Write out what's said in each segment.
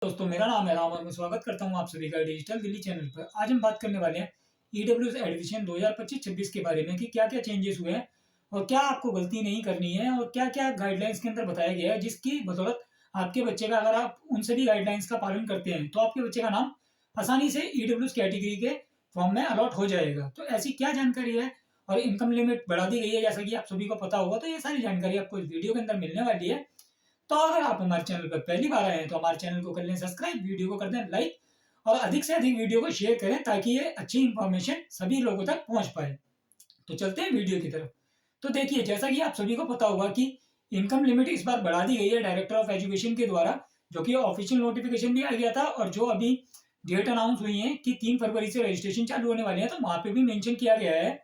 दोस्तों, मेरा नाम है राम और मैं स्वागत करता हूं आप सभी का डिजिटल दिल्ली चैनल पर। आज हम बात करने वाले हैं ईडब्ल्यूएस एडमिशन 2025-26 के बारे में कि क्या-क्या चेंजेस हुए हैं और क्या आपको गलती नहीं करनी है और क्या-क्या गाइडलाइंस के अंदर बताया गया है, जिसकी बदौलत आपके बच्चे का, अगर आप उन सभी गाइडलाइंस का पालन करते हैं, तो आपके बच्चे का नाम आसानी से ईडब्ल्यूएस कैटेगरी के फॉर्म में अलॉट हो जाएगा। तो ऐसी क्या जानकारी है और इनकम लिमिट बढ़ा दी गई है, जैसा कि आप सभी को पता होगा, तो ये सारी जानकारी आपको इस वीडियो के अंदर मिलने वाली है। तो अगर आप हमारे चैनल पर पहली बार आए हैं तो हमारे चैनल को कर लें सब्सक्राइब, वीडियो को कर दें लाइक और अधिक से अधिक वीडियो को शेयर करें ताकि ये अच्छी इंफॉर्मेशन सभी लोगों तक पहुंच पाए। तो चलते हैं वीडियो की तरफ। तो देखिए, जैसा कि आप सभी को पता होगा कि इनकम लिमिट इस बार बढ़ा दी गई है डायरेक्टर ऑफ एजुकेशन के द्वारा, जो कि ऑफिशियल नोटिफिकेशन भी आ गया था और जो अभी डेट अनाउंस हुई है कि 3 फरवरी से रजिस्ट्रेशन चालू होने वाले हैं, तो वहां पे भी मेंशन किया गया है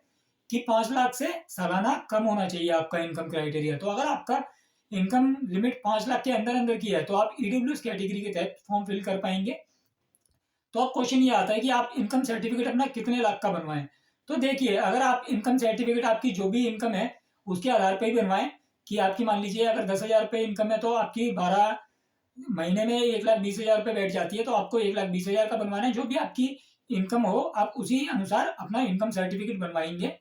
कि 5 लाख से सालाना कम होना चाहिए आपका इनकम क्राइटेरिया। तो अगर आपका इनकम लिमिट 5 लाख के अंदर अंदर की है तो आप ईडब्ल्यूएस कैटेगरी के तहत फॉर्म फिल कर पाएंगे। तो अब क्वेश्चन ये आता है कि आप इनकम सर्टिफिकेट अपना कितने लाख का बनवाएं। तो देखिए, अगर आप इनकम सर्टिफिकेट आपकी जो भी इनकम है उसके आधार पर ही बनवाएं कि आपकी मान लीजिए अगर 10,000 रुपये इनकम है तो आपकी 12 महीने में 1,20,000 रुपये बैठ जाती है, तो आपको 1,20,000 का बनवाना है। जो भी आपकी इनकम हो आप उसी अनुसार अपना इनकम सर्टिफिकेट बनवाएंगे,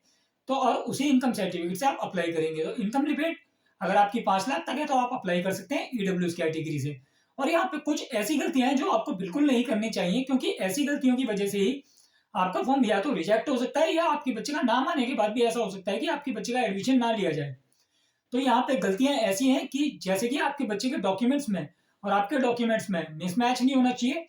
तो और उसी इनकम सर्टिफिकेट से आप अप्लाई करेंगे। तो इनकम लिमिट अगर आपकी 5 लाख तक है तो आप अप्लाई कर सकते हैं ईडब्ल्यूएस कैटेगरी से। और यहाँ पे कुछ ऐसी गलतियां हैं जो आपको बिल्कुल नहीं करनी चाहिए, क्योंकि ऐसी गलतियों की वजह से ही आपका फॉर्म या तो रिजेक्ट हो सकता है या आपके बच्चे का नाम आने के बाद भी ऐसा हो सकता है कि आपके बच्चे का एडमिशन ना लिया जाए। तो यहाँ पे गलतियां ऐसी हैं कि जैसे कि आपके बच्चे के डॉक्यूमेंट्स में और आपके डॉक्यूमेंट्स में मिसमैच नहीं होना चाहिए।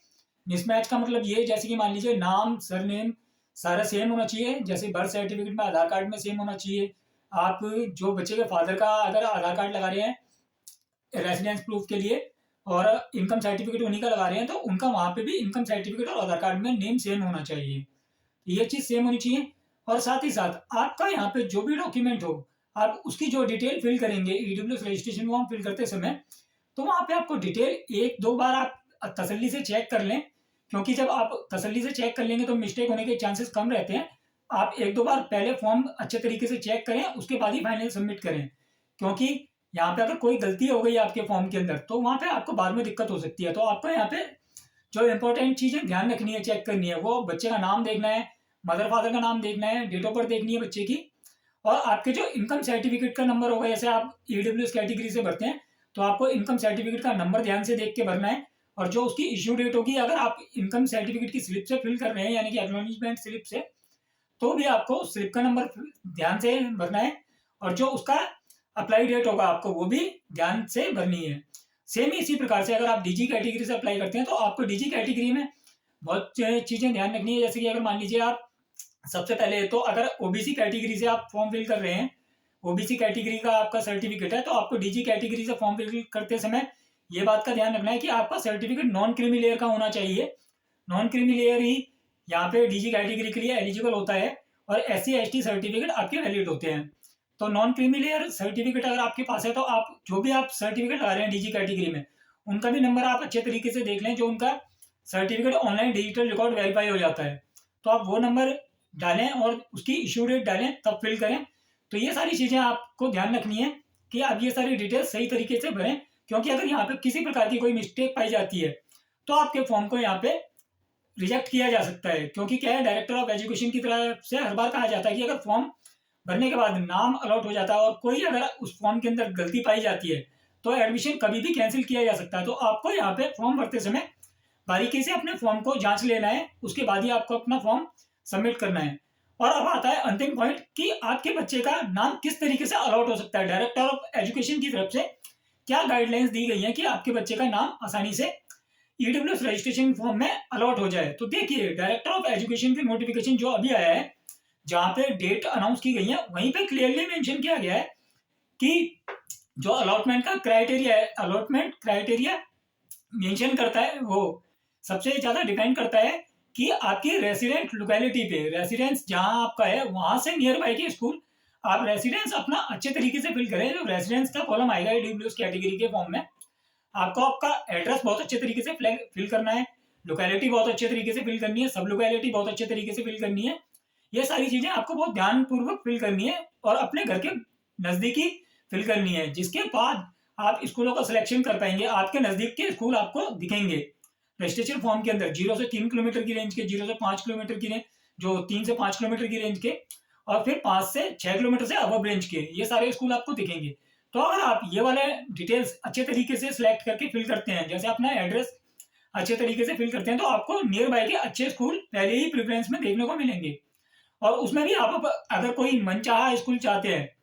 मिसमैच का मतलब ये, जैसे कि मान लीजिए नाम, सरनेम सारा सेम होना चाहिए, जैसे बर्थ सर्टिफिकेट में, आधार कार्ड में सेम होना चाहिए। आप जो बच्चे के फादर का अगर आधार कार्ड लगा रहे हैं रेजिडेंस प्रूफ के लिए और इनकम सर्टिफिकेट उन्हीं का लगा रहे हैं, तो उनका वहां पे भी इनकम सर्टिफिकेट और आधार कार्ड में नेम सेम होना चाहिए। ये चीज सेम होनी चाहिए। और साथ ही साथ आपका यहाँ पे जो भी डॉक्यूमेंट हो, आप उसकी जो डिटेल फिल करेंगे ईडब्ल्यूएस रजिस्ट्रेशन फॉर्म फिल करते समय, तो वहां पे आपको डिटेल एक दो बार आप तसल्ली से चेक कर लें, क्योंकि जब आप तसल्ली से चेक कर लेंगे तो मिस्टेक होने के चांसेस कम रहते हैं। आप एक दो बार पहले फॉर्म अच्छे तरीके से चेक करें, उसके बाद ही फाइनल सबमिट करें, क्योंकि यहाँ पे अगर कोई गलती हो गई आपके फॉर्म के अंदर तो वहां पे आपको बाद में दिक्कत हो सकती है। तो आपको यहाँ पे जो इंपॉर्टेंट चीजें ध्यान रखनी है, चेक करनी है, वो बच्चे का नाम देखना है, मदर फादर का नाम देखना है, डेट ऑफ बर्थ देखनी है बच्चे की, और आपके जो इनकम सर्टिफिकेट का नंबर होगा, जैसे आप ईडब्ल्यूएस कैटेगरी से भरते हैं तो आपको इनकम सर्टिफिकेट का नंबर ध्यान से देख के भरना है। और जो उसकी इश्यू डेट होगी, अगर आप इनकम सर्टिफिकेट की स्लिप से फिल कर रहे हैं यानी कि एक्नॉलेजमेंट स्लिप से, तो भी आपको स्लिप का नंबर ध्यान से भरना है। और जो उसका अप्लाई डेट होगा आपको वो भी ध्यान से भरनी है। सेम इसी प्रकार से अगर आप डीजी कैटेगरी से अप्लाई करते हैं तो आपको डीजी कैटेगरी में बहुत चीजें ध्यान रखनी है। जैसे कि अगर मान लीजिए आप सबसे पहले, तो अगर ओबीसी कैटेगरी से आप फॉर्म फिल कर रहे हैं, ओबीसी कैटेगरी का आपका सर्टिफिकेट है, तो आपको डीजी कैटेगरी से फॉर्म फिल करते समय ये बात का ध्यान रखना है कि आपका सर्टिफिकेट नॉन क्रीमी लेयर का होना चाहिए। नॉन क्रीमी लेयर ही यहाँ पे डीजी कैटेगरी के लिए एलिजिबल होता है और एससी एसटी सर्टिफिकेट आपके वैलिड होते हैं। तो नॉन क्रीमी लेयर सर्टिफिकेट अगर आपके पास है तो आप जो भी आप सर्टिफिकेट ला रहे हैं डीजी कैटेगरी में, उनका भी नंबर आप अच्छे तरीके से देख लें, जो उनका certificate online digital record verify हो जाता है, तो आप वो नंबर डालें और उसकी इशू डेट डालें, तब फिल करें। तो ये सारी चीजें आपको ध्यान रखनी है कि आप ये सारी डिटेल सही तरीके से भरें, क्योंकि अगर यहाँ पे किसी प्रकार की कोई मिस्टेक पाई जाती है तो आपके फॉर्म को यहाँ पे रिजेक्ट किया जा सकता है। क्योंकि क्या है, डायरेक्टर ऑफ एजुकेशन की तरफ से हर बार कहा जाता है कि अगर फॉर्म भरने के बाद नाम अलॉट हो जाता है और कोई अगर उस फॉर्म के अंदर गलती पाई जाती है तो एडमिशन कभी भी कैंसिल किया जा सकता है। तो आपको यहाँ पे फॉर्म भरते समय बारीकी से अपने फॉर्म को जांच लेना है, उसके बाद ही आपको अपना फॉर्म सबमिट करना है। और अब आता है अंतिम पॉइंट कि आपके बच्चे का नाम किस तरीके से अलॉट हो सकता है। डायरेक्टर ऑफ एजुकेशन की तरफ से क्या गाइडलाइंस दी गई है कि आपके बच्चे का नाम आसानी से ईडब्ल्यूएस रजिस्ट्रेशन फॉर्म में अलॉट हो जाए। तो देखिए, डायरेक्टर ऑफ एजुकेशन की नोटिफिकेशन जो अभी आया है, जहां पे डेट अनाउंस की गई है, वहीं पे क्लियरली मेंशन किया गया है कि जो अलॉटमेंट का क्राइटेरिया है, अलॉटमेंट क्राइटेरिया मेंशन करता है, वो सबसे ज्यादा डिपेंड करता है कि आपकी रेसिडेंट लोकेलिटी पे, रेसिडेंस जहां आपका है वहां से नियर बाई के स्कूल आप रेसिडेंस अपना अच्छे तरीके से फिल करें। जो रेसिडेंस का कॉलम आएगा ईडब्ल्यूएस कैटेगरी के फॉर्म में, आपको आपका एड्रेस बहुत अच्छे तरीके से फिल करना है, लोकेलिटी बहुत अच्छे तरीके से फिल करनी है, सब लोकेलिटी बहुत अच्छे तरीके से फिल करनी है। ये सारी चीजें आपको बहुत ध्यानपूर्वक फिल करनी है और अपने घर के नजदीकी फिल करनी है, जिसके बाद आप स्कूलों का सिलेक्शन कर पाएंगे, आपके नजदीक के स्कूल आपको दिखेंगे। रजिस्ट्रेशन फॉर्म के अंदर 0 से 3 किलोमीटर की रेंज के, 0 से 5 किलोमीटर की रेंज, जो 3 से 5 किलोमीटर की रेंज के, और फिर 5 से 6 किलोमीटर से अबव रेंज के, ये सारे स्कूल आपको दिखेंगे। तो अगर आप ये वाले डिटेल्स अच्छे तरीके से सिलेक्ट करके फिल करते हैं, जैसे अपना एड्रेस अच्छे तरीके से फिल करते हैं, तो आपको नियर बाय के अच्छे स्कूल पहले ही प्रेफरेंस में देखने को मिलेंगे। और उसमें भी आप अगर कोई मनचाहा स्कूल चाहते हैं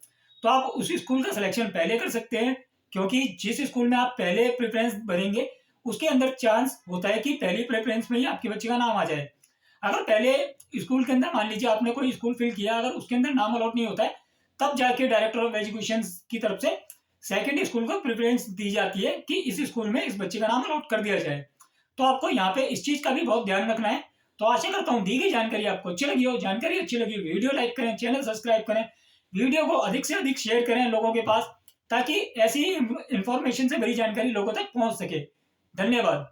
तो आप उस स्कूल का सिलेक्शन पहले कर सकते हैं, क्योंकि जिस स्कूल में आप पहले प्रेफरेंस भरेंगे उसके अंदर चांस होता है कि पहली प्रेफरेंस में ही आपके बच्चे का नाम आ जाए। अगर पहले स्कूल के अंदर मान लीजिए आपने कोई स्कूल फिल किया, अगर उसके अंदर नाम अलॉट नहीं होता है, तब जाके डायरेक्टर ऑफ एजुकेशन की तरफ से सेकेंड स्कूल को प्रेफरेंस दी जाती है कि इस स्कूल में इस बच्चे का नाम अलॉट कर दिया जाए। तो आपको यहाँ पे इस चीज का भी बहुत ध्यान रखना है। तो आशा करता हूँ दी गई जानकारी आपको अच्छी लगी हो। जानकारी अच्छी लगी, वीडियो लाइक करें, चैनल सब्सक्राइब करें, वीडियो को अधिक से अधिक शेयर करें लोगों के पास, ताकि ऐसी इंफॉर्मेशन से भरी जानकारी लोगों तक पहुंच सके। धन्यवाद।